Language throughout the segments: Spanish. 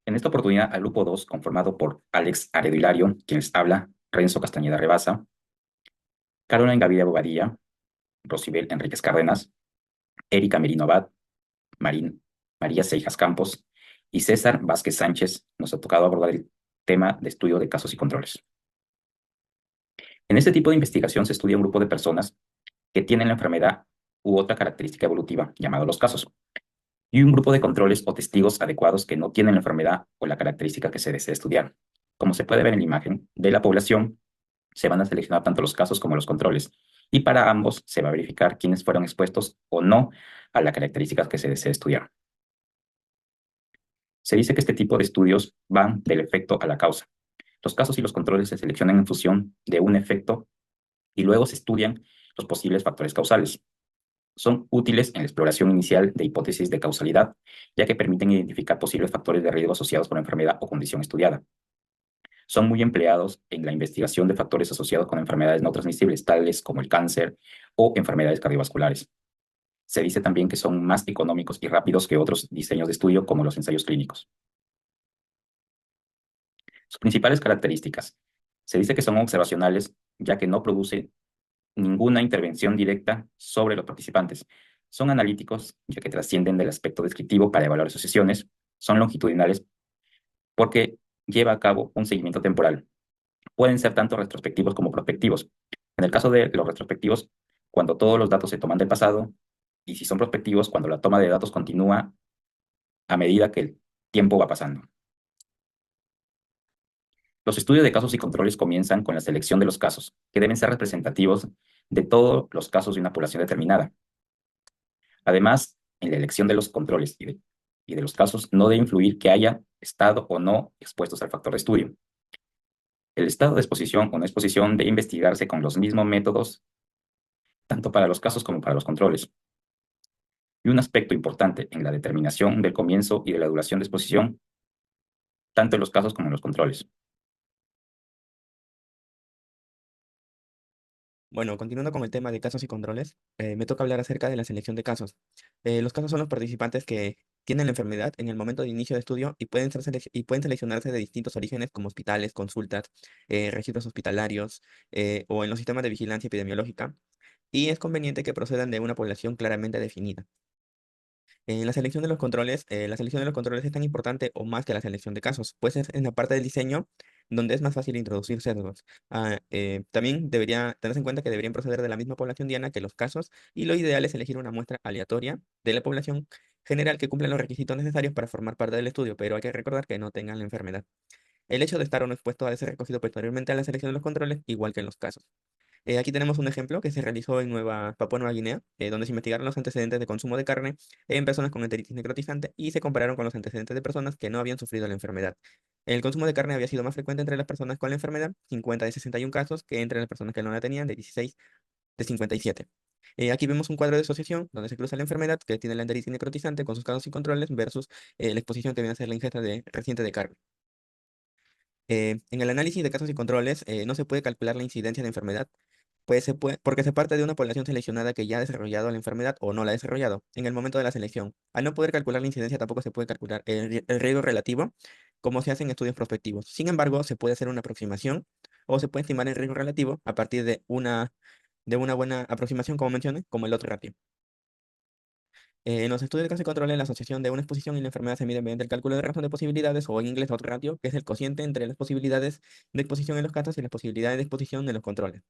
En esta oportunidad, al grupo 2, conformado por Alex Aredo Hilario, quien les habla, Renzo Castañeda Rebasa, Caroline Gaviria Bobadilla, Rosibel Enríquez Cárdenas, Erika Merino Abad, María Seijas Campos y César Vázquez Sánchez, nos ha tocado abordar el tema de estudio de casos y controles. En este tipo de investigación se estudia un grupo de personas que tienen la enfermedad u otra característica evolutiva, llamado los casos, y un grupo de controles o testigos adecuados que no tienen la enfermedad o la característica que se desea estudiar. Como se puede ver en la imagen de la población, se van a seleccionar tanto los casos como los controles, y para ambos se va a verificar quiénes fueron expuestos o no a la característica que se desea estudiar. Se dice que este tipo de estudios van del efecto a la causa. Los casos y los controles se seleccionan en función de un efecto y luego se estudian los posibles factores causales. Son útiles en la exploración inicial de hipótesis de causalidad, ya que permiten identificar posibles factores de riesgo asociados con la enfermedad o condición estudiada. Son muy empleados en la investigación de factores asociados con enfermedades no transmisibles, tales como el cáncer o enfermedades cardiovasculares. Se dice también que son más económicos y rápidos que otros diseños de estudio, como los ensayos clínicos. Sus principales características. Se dice que son observacionales, ya que no produce ninguna intervención directa sobre los participantes. Son analíticos, ya que trascienden del aspecto descriptivo para evaluar asociaciones. Son longitudinales, porque lleva a cabo un seguimiento temporal. Pueden ser tanto retrospectivos como prospectivos. En el caso de los retrospectivos, cuando todos los datos se toman del pasado, y si son prospectivos, cuando la toma de datos continúa a medida que el tiempo va pasando. Los estudios de casos y controles comienzan con la selección de los casos, que deben ser representativos de todos los casos de una población determinada. Además, en la elección de los controles y de los casos no debe influir que haya estado o no expuestos al factor de estudio. El estado de exposición o no exposición debe investigarse con los mismos métodos, tanto para los casos como para los controles. Y un aspecto importante en la determinación del comienzo y de la duración de exposición, tanto en los casos como en los controles. Bueno, continuando con el tema de casos y controles, me toca hablar acerca de la selección de casos. Los casos son los participantes que tienen la enfermedad en el momento de inicio de estudio y pueden seleccionarse de distintos orígenes como hospitales, consultas, registros hospitalarios o en los sistemas de vigilancia epidemiológica, y es conveniente que procedan de una población claramente definida. En la selección de los controles es tan importante o más que la selección de casos, pues es en la parte del diseño donde es más fácil introducir sesgos. También debería tenerse en cuenta que deberían proceder de la misma población diana que los casos, y lo ideal es elegir una muestra aleatoria de la población general que cumpla los requisitos necesarios para formar parte del estudio, pero hay que recordar que no tengan la enfermedad. El hecho de estar o no expuesto ha de ser recogido posteriormente a la selección de los controles, igual que en los casos. Aquí tenemos un ejemplo que se realizó en Papua Nueva Guinea, donde se investigaron los antecedentes de consumo de carne en personas con enteritis necrotizante y se compararon con los antecedentes de personas que no habían sufrido la enfermedad. El consumo de carne había sido más frecuente entre las personas con la enfermedad, 50 de 61 casos, que entre las personas que no la tenían, de 16 de 57. Aquí vemos un cuadro de asociación donde se cruza la enfermedad que tiene la enteritis necrotizante con sus casos y controles versus la exposición que viene a ser la ingesta reciente de carne. En el análisis de casos y controles no se puede calcular la incidencia de enfermedad, pues porque se parte de una población seleccionada que ya ha desarrollado la enfermedad o no la ha desarrollado en el momento de la selección. Al no poder calcular la incidencia, tampoco se puede calcular el riesgo relativo, como se hace en estudios prospectivos. Sin embargo, se puede hacer una aproximación o se puede estimar el riesgo relativo a partir de una buena aproximación, como mencioné, como el otro ratio. En los estudios de caso y control, la asociación de una exposición y la enfermedad se mide mediante el cálculo de razón de posibilidades, o en inglés odds ratio, que es el cociente entre las posibilidades de exposición en los casos y las posibilidades de exposición en los controles.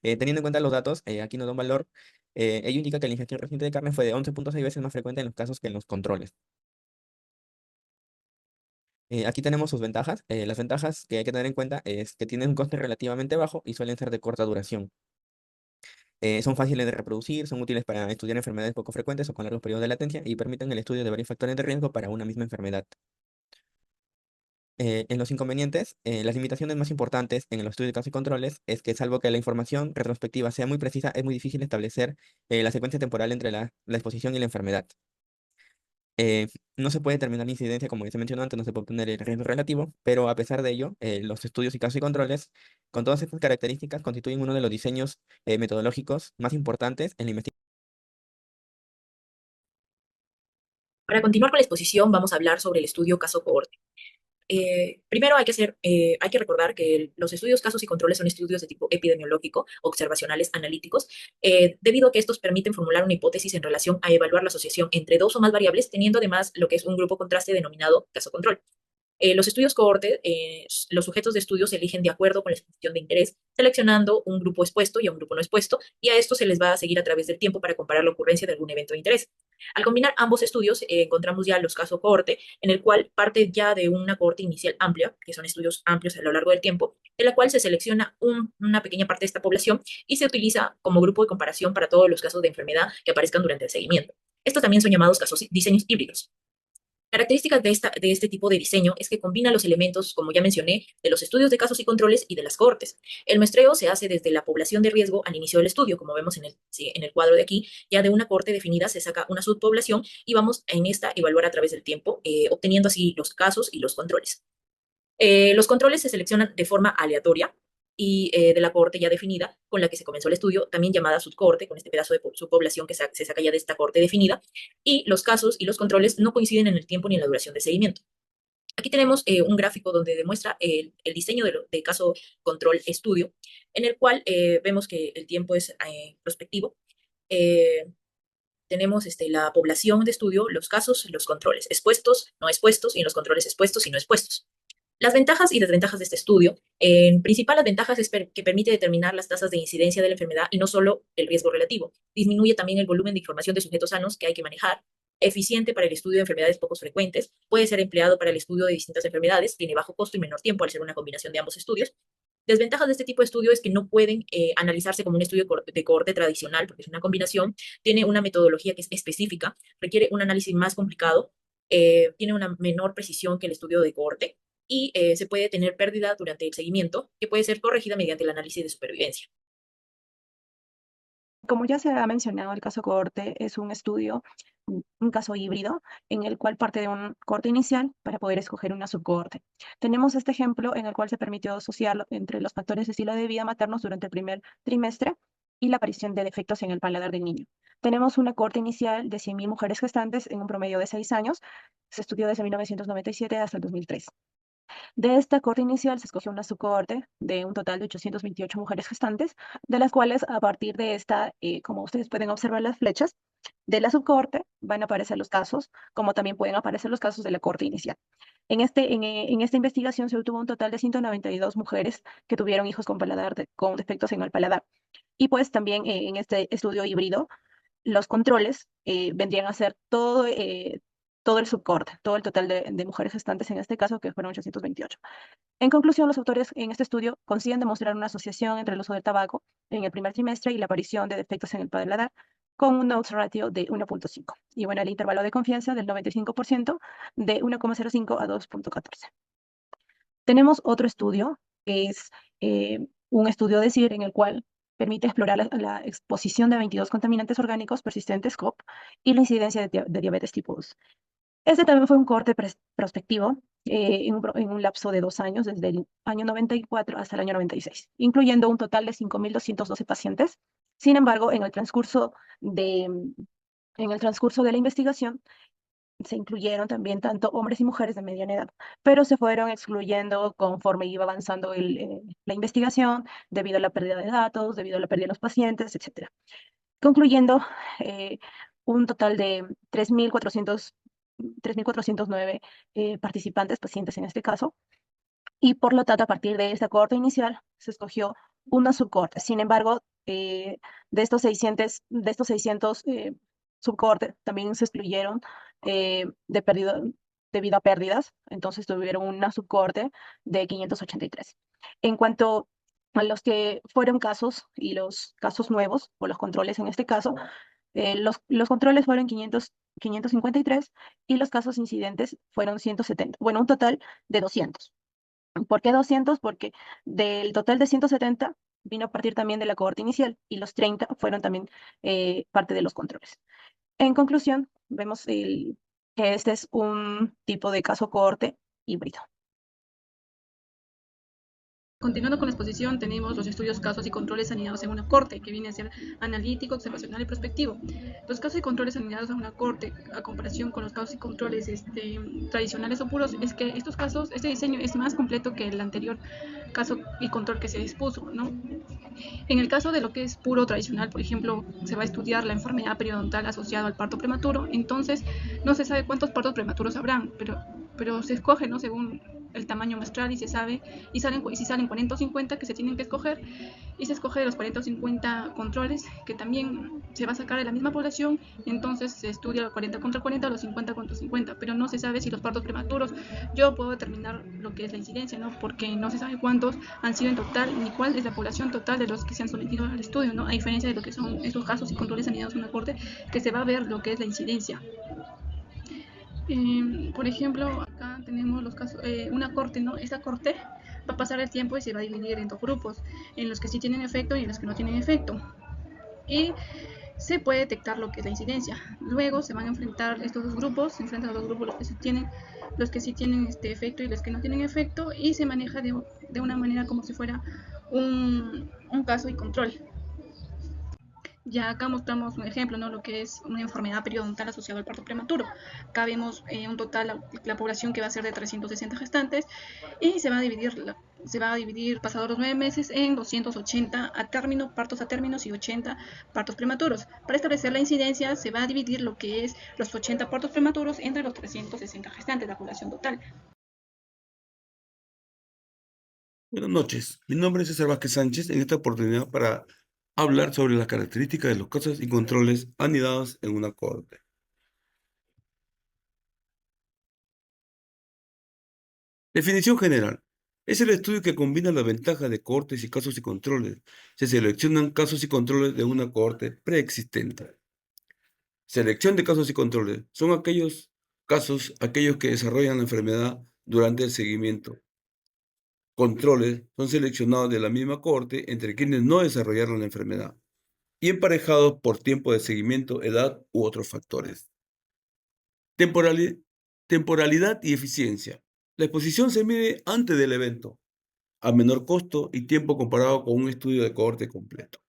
Teniendo en cuenta los datos, aquí nos da un valor. Ello indica que la ingestión reciente de carne fue de 11,6 veces más frecuente en los casos que en los controles. Aquí tenemos sus ventajas. Las ventajas que hay que tener en cuenta es que tienen un coste relativamente bajo y suelen ser de corta duración. Son fáciles de reproducir, son útiles para estudiar enfermedades poco frecuentes o con largos periodos de latencia y permiten el estudio de varios factores de riesgo para una misma enfermedad. En los inconvenientes, las limitaciones más importantes en los estudios de casos y controles es que, salvo que la información retrospectiva sea muy precisa, es muy difícil establecer la secuencia temporal entre la exposición y la enfermedad. Eh, no se puede determinar la incidencia, como ya se mencionó antes, no se puede obtener el riesgo relativo, pero a pesar de ello, los estudios y casos y controles, con todas estas características, constituyen uno de los diseños metodológicos más importantes en la investigación. Para continuar con la exposición, vamos a hablar sobre el estudio caso-cohorte. primero hay que recordar que los estudios casos y controles son estudios de tipo epidemiológico, observacionales, analíticos, debido a que estos permiten formular una hipótesis en relación a evaluar la asociación entre dos o más variables, teniendo además lo que es un grupo contraste denominado caso control. Los estudios cohorte, los sujetos de estudio se eligen de acuerdo con la exposición de interés, seleccionando un grupo expuesto y a un grupo no expuesto, y a esto se les va a seguir a través del tiempo para comparar la ocurrencia de algún evento de interés. Al combinar ambos estudios, encontramos ya los casos cohorte, en el cual parte ya de una cohorte inicial amplia, que son estudios amplios a lo largo del tiempo, de la cual se selecciona una pequeña parte de esta población y se utiliza como grupo de comparación para todos los casos de enfermedad que aparezcan durante el seguimiento. Estos también son llamados casos diseños híbridos. Características de este tipo de diseño es que combina los elementos, como ya mencioné, de los estudios de casos y controles y de las cohortes. El muestreo se hace desde la población de riesgo al inicio del estudio, como vemos sí, en el cuadro de aquí, ya de una cohorte definida se saca una subpoblación y vamos en esta evaluar a través del tiempo, obteniendo así los casos y los controles. Los controles se seleccionan de forma aleatoria y de la cohorte ya definida con la que se comenzó el estudio, también llamada subcohorte, con este pedazo de subpoblación que se saca ya de esta cohorte definida, y los casos y los controles no coinciden en el tiempo ni en la duración de seguimiento. Aquí tenemos un gráfico donde demuestra el diseño de caso control estudio, en el cual vemos que el tiempo es prospectivo. Eh, tenemos la población de estudio, los casos, los controles, expuestos, no expuestos, y en los controles expuestos y no expuestos. Las ventajas y desventajas de este estudio. En principal, las ventajas es que permite determinar las tasas de incidencia de la enfermedad y no solo el riesgo relativo. Disminuye también el volumen de información de sujetos sanos que hay que manejar. Eficiente para el estudio de enfermedades poco frecuentes. Puede ser empleado para el estudio de distintas enfermedades. Tiene bajo costo y menor tiempo al ser una combinación de ambos estudios. Desventajas de este tipo de estudio es que no pueden analizarse como un estudio de cohorte tradicional, porque es una combinación, tiene una metodología que es específica, requiere un análisis más complicado, tiene una menor precisión que el estudio de cohorte y se puede tener pérdida durante el seguimiento, que puede ser corregida mediante el análisis de supervivencia. Como ya se ha mencionado, el caso cohorte es un estudio, un caso híbrido, en el cual parte de un cohorte inicial para poder escoger una subcohorte. Tenemos este ejemplo en el cual se permitió asociar entre los factores de estilo de vida maternos durante el primer trimestre y la aparición de defectos en el paladar del niño. Tenemos una cohorte inicial de 100.000 mujeres gestantes en un promedio de 6 años. Se estudió desde 1997 hasta el 2003. De esta cohorte inicial se escogió una subcohorte de un total de 828 mujeres gestantes, de las cuales a partir de esta, como ustedes pueden observar las flechas, de la subcohorte van a aparecer los casos, como también pueden aparecer los casos de la cohorte inicial. En esta investigación se obtuvo un total de 192 mujeres que tuvieron hijos con con defectos en el paladar. Y pues también en este estudio híbrido los controles vendrían a ser todo el subcorte, todo el total de mujeres gestantes en este caso, que fueron 828. En conclusión, los autores en este estudio consiguen demostrar una asociación entre el uso del tabaco en el primer trimestre y la aparición de defectos en el paladar con un odds ratio de 1.5. Y bueno, el intervalo de confianza del 95% de 1,05 a 2.14. Tenemos otro estudio, que es un estudio de CIR en el cual permite explorar la exposición de 22 contaminantes orgánicos persistentes, COP, y la incidencia de diabetes tipo 2. Este también fue un corte prospectivo en un lapso de 2 años, desde el año 94 hasta el año 96, incluyendo un total de 5.212 pacientes. Sin embargo, en el transcurso de la investigación, se incluyeron también tanto hombres y mujeres de mediana edad, pero se fueron excluyendo conforme iba avanzando la investigación, debido a la pérdida de datos, debido a la pérdida de los pacientes, etcétera. Concluyendo, eh, un total de 3.409 participantes, pacientes en este caso, y por lo tanto, a partir de esta cohorte inicial, se escogió una subcohorte. Sin embargo, de estos 600 subcohortes, también se excluyeron debido a pérdidas, entonces tuvieron una subcohorte de 583. En cuanto a los que fueron casos y los casos nuevos, o los controles en este caso, los controles fueron 553 y los casos incidentes fueron 170. Bueno, un total de 200. ¿Por qué 200? Porque del total de 170 vino a partir también de la cohorte inicial y los 30 fueron también parte de los controles. En conclusión, vemos que este es un tipo de caso cohorte híbrido. Continuando con la exposición, tenemos los estudios, casos y controles anidados en una corte, que viene a ser analítico, observacional y prospectivo. Los casos y controles anidados en una corte, a comparación con los casos y controles tradicionales o puros, es que estos casos, este diseño es más completo que el anterior caso y control que se expuso, ¿no? En el caso de lo que es puro tradicional, por ejemplo, se va a estudiar la enfermedad periodontal asociada al parto prematuro, entonces no se sabe cuántos partos prematuros habrán, pero se escoge, ¿no? Según el tamaño muestral y se sabe, y si salen 40 o 50 que se tienen que escoger, y se escoge de los 40 o 50 controles que también se va a sacar de la misma población, entonces se estudia los 40 contra 40 o los 50 contra 50, pero no se sabe si los partos prematuros, yo puedo determinar lo que es la incidencia, ¿no? Porque no se sabe cuántos han sido en total ni cuál es la población total de los que se han sometido al estudio, ¿no? A diferencia de lo que son estos casos y controles anidados en una corte, que se va a ver lo que es la incidencia. Por ejemplo, acá tenemos los casos, una corte, ¿no? Esta corte va a pasar el tiempo y se va a dividir en dos grupos, en los que sí tienen efecto y en los que no tienen efecto. Y se puede detectar lo que es la incidencia. Luego se van a enfrentar estos dos grupos, se enfrentan a los dos grupos los que sí tienen efecto y los que no tienen efecto, y se maneja de una manera como si fuera un caso y control. Ya acá mostramos un ejemplo, ¿no? Lo que es una enfermedad periodontal asociada al parto prematuro. Acá vemos un total, la población que va a ser de 360 gestantes y se va a dividir pasados los 9 meses en 280 partos a términos y 80 partos prematuros. Para establecer la incidencia se va a dividir lo que es los 80 partos prematuros entre los 360 gestantes, la población total. Buenas noches, mi nombre es César Vázquez Sánchez, en esta oportunidad para hablar sobre las características de los casos y controles anidados en una corte. Definición general. Es el estudio que combina las ventajas de cortes y casos y controles. Se seleccionan casos y controles de una corte preexistente. Selección de casos y controles. Son aquellos que desarrollan la enfermedad durante el seguimiento. Controles son seleccionados de la misma corte entre quienes no desarrollaron la enfermedad y emparejados por tiempo de seguimiento, edad u otros factores. Temporalidad y eficiencia. La exposición se mide antes del evento, a menor costo y tiempo comparado con un estudio de cohorte completo.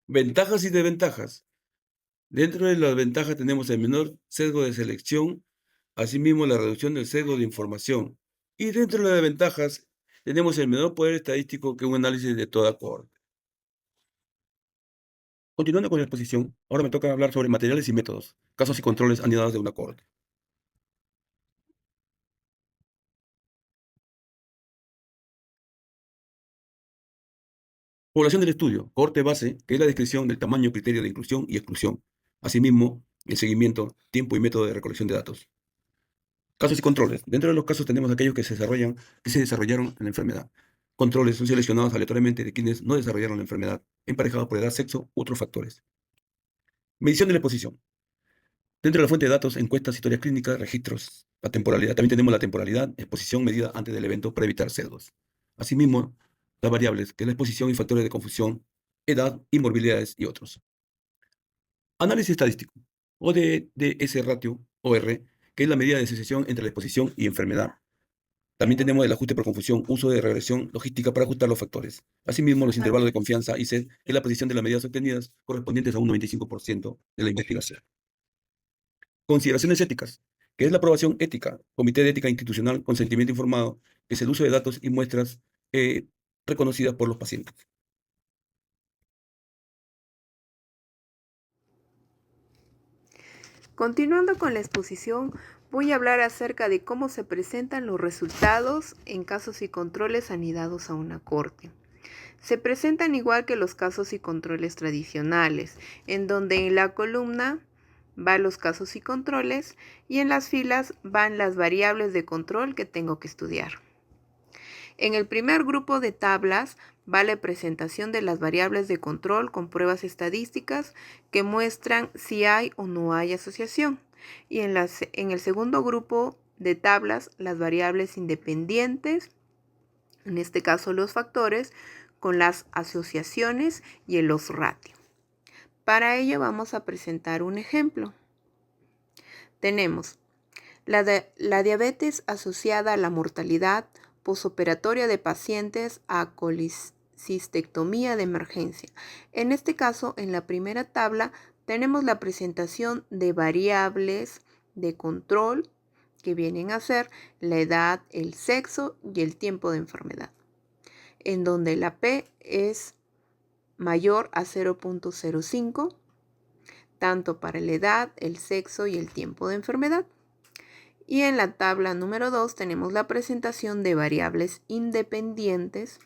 Ventajas y desventajas. Dentro de las ventajas tenemos el menor sesgo de selección, asimismo la reducción del sesgo de información. Y dentro de las desventajas tenemos el menor poder estadístico que un análisis de toda cohorte. Continuando con la exposición, ahora me toca hablar sobre materiales y métodos, casos y controles anidados de una corte. Población del estudio, cohorte base, que es la descripción del tamaño, criterio de inclusión y exclusión. Asimismo, el seguimiento, tiempo y método de recolección de datos. Casos y controles. Dentro de los casos tenemos aquellos que se desarrollaron en la enfermedad. Controles son seleccionados aleatoriamente de quienes no desarrollaron la enfermedad, emparejados por edad, sexo u otros factores. Medición de la exposición. Dentro de la fuente de datos, encuestas, historias clínicas, registros, la temporalidad. También tenemos la temporalidad, exposición medida antes del evento para evitar sesgos. Asimismo, las variables, que es la exposición y factores de confusión, edad, inmorbilidades y otros. Análisis estadístico, o de DS ratio, OR, que es la medida de asociación entre la exposición y enfermedad. También tenemos el ajuste por confusión, uso de regresión logística para ajustar los factores. Asimismo, los intervalos de confianza, IC, que es la precisión de las medidas obtenidas correspondientes a un 95% de la investigación. Consideraciones éticas, que es la aprobación ética, Comité de Ética Institucional, consentimiento informado, que es el uso de datos y muestras reconocidas por los pacientes. Continuando con la exposición, voy a hablar acerca de cómo se presentan los resultados en casos y controles anidados a una corte. Se presentan igual que los casos y controles tradicionales, en donde en la columna van los casos y controles y en las filas van las variables de control que tengo que estudiar. En el primer grupo de tablas va la presentación de las variables de control con pruebas estadísticas que muestran si hay o no hay asociación. Y en el segundo grupo de tablas, las variables independientes, en este caso los factores, con las asociaciones y el odds ratio. Para ello vamos a presentar un ejemplo. Tenemos la diabetes asociada a la mortalidad posoperatoria de pacientes a colecistectomía de emergencia. En este caso, en la primera tabla, tenemos la presentación de variables de control que vienen a ser la edad, el sexo y el tiempo de enfermedad, en donde la P es mayor a 0.05, tanto para la edad, el sexo y el tiempo de enfermedad. Y en la tabla número 2 tenemos la presentación de variables independientes.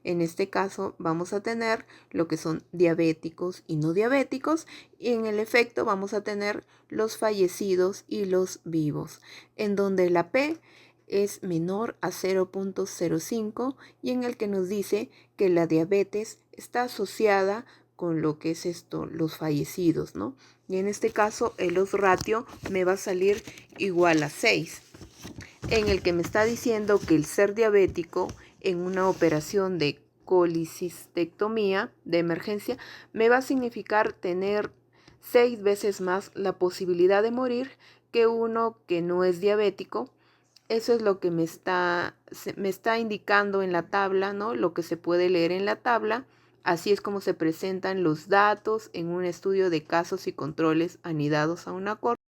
En este caso vamos a tener lo que son diabéticos y no diabéticos, y en el efecto vamos a tener los fallecidos y los vivos, en donde la P es menor a 0.05 y en el que nos dice que la diabetes está asociada con lo que es esto, los fallecidos, ¿no? Y en este caso el odds ratio me va a salir igual a 6, en el que me está diciendo que el ser diabético en una operación de colecistectomía de emergencia me va a significar tener 6 veces más la posibilidad de morir que uno que no es diabético. Eso es lo que me está indicando en la tabla, ¿no? Lo que se puede leer en la tabla. Así es como se presentan los datos en un estudio de casos y controles anidados a una corte.